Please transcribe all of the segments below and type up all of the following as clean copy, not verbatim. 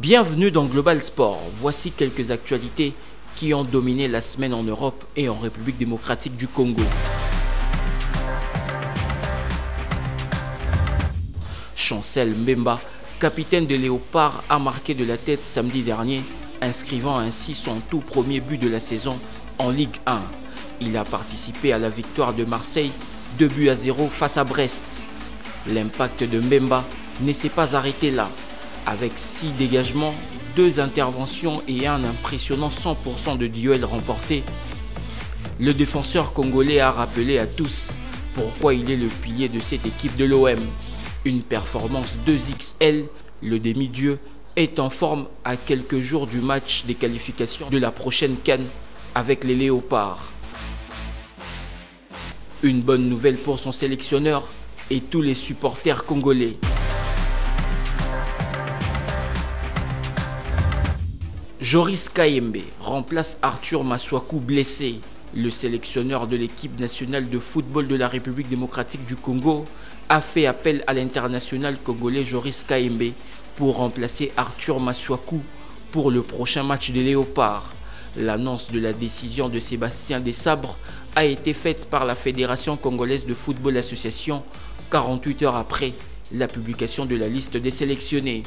Bienvenue dans Global Sport. Voici quelques actualités qui ont dominé la semaine en Europe et en République démocratique du Congo. Chancel Mbemba, capitaine de Léopard, a marqué de la tête samedi dernier, inscrivant ainsi son tout premier but de la saison en Ligue 1. Il a participé à la victoire de Marseille 2-0 face à Brest. L'impact de Mbemba ne s'est pas arrêté là. Avec 6 dégagements, 2 interventions et un impressionnant 100% de duels remportés, le défenseur congolais a rappelé à tous pourquoi il est le pilier de cette équipe de l'OM. Une performance 2XL, le demi-dieu est en forme à quelques jours du match des qualifications de la prochaine CAN avec les Léopards. Une bonne nouvelle pour son sélectionneur et tous les supporters congolais. Joris Kayembe remplace Arthur Maswaku blessé. Le sélectionneur de l'équipe nationale de football de la République démocratique du Congo a fait appel à l'international congolais Joris Kayembe pour remplacer Arthur Maswaku pour le prochain match des Léopards. L'annonce de la décision de Sébastien Desabre a été faite par la Fédération congolaise de football association 48 heures après la publication de la liste des sélectionnés.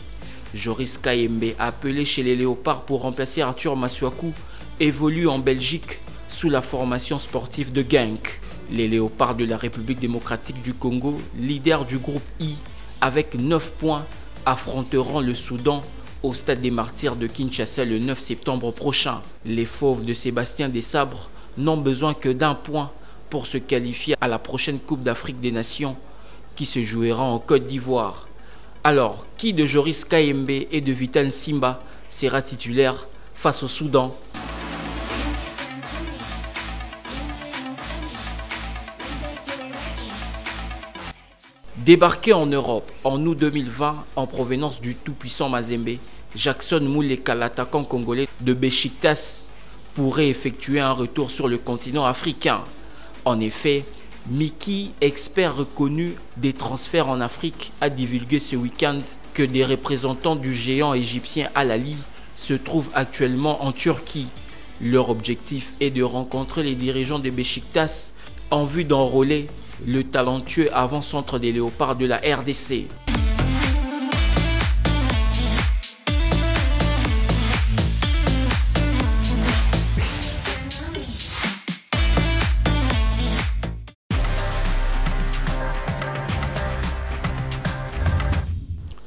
Joris Kayembe, appelé chez les Léopards pour remplacer Arthur Maswaku, évolue en Belgique sous la formation sportive de Genk. Les Léopards de la République démocratique du Congo, leader du groupe I, avec 9 points, affronteront le Soudan au Stade des Martyrs de Kinshasa le 9 septembre prochain. Les Fauves de Sébastien Desabre n'ont besoin que d'un point pour se qualifier à la prochaine Coupe d'Afrique des Nations qui se jouera en Côte d'Ivoire. Alors, qui de Joris Kayembe et de Vital Simba sera titulaire face au Soudan? Débarqué en Europe en août 2020 en provenance du tout-puissant Mazembe, Jackson Mouleka, l'attaquant congolais de Besiktas, pourrait effectuer un retour sur le continent africain. En effet, Miki, expert reconnu des transferts en Afrique, a divulgué ce week-end que des représentants du géant égyptien Al Ahly se trouvent actuellement en Turquie. Leur objectif est de rencontrer les dirigeants de Besiktas en vue d'enrôler le talentueux avant-centre des Léopards de la RDC.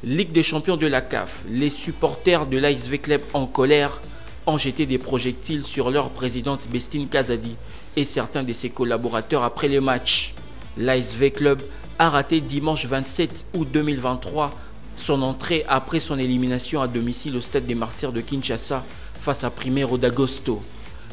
Ligue des champions de la CAF, les supporters de l'ASV Club en colère ont jeté des projectiles sur leur présidente Bestine Kazadi et certains de ses collaborateurs après le match. L'ASV Club a raté dimanche 27 août 2023 son entrée après son élimination à domicile au Stade des Martyrs de Kinshasa face à Primeiro d'Agosto.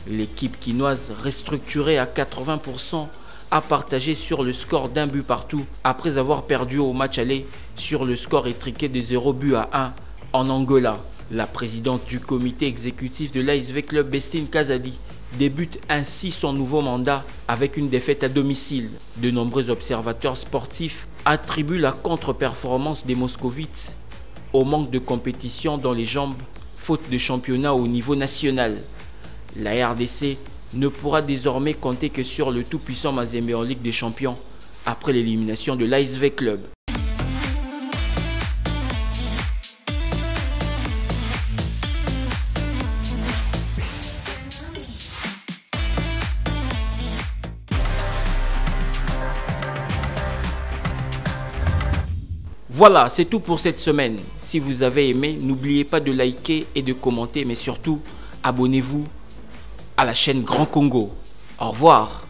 L'équipe quinoise, restructurée à 80%, a partagé sur le score d'un but partout après avoir perdu au match aller sur le score étriqué de 0-1 en Angola. La présidente du comité exécutif de l'ASV Club, Bestine Kazadi, débute ainsi son nouveau mandat avec une défaite à domicile. De nombreux observateurs sportifs attribuent la contre-performance des Moscovites au manque de compétition dans les jambes, faute de championnat au niveau national. La RDC ne pourra désormais compter que sur le tout-puissant Mazembe en Ligue des Champions après l'élimination de l'ASV Club. Voilà, c'est tout pour cette semaine. Si vous avez aimé, n'oubliez pas de liker et de commenter, mais surtout, abonnez-vous à la chaîne Grand Congo. Au revoir.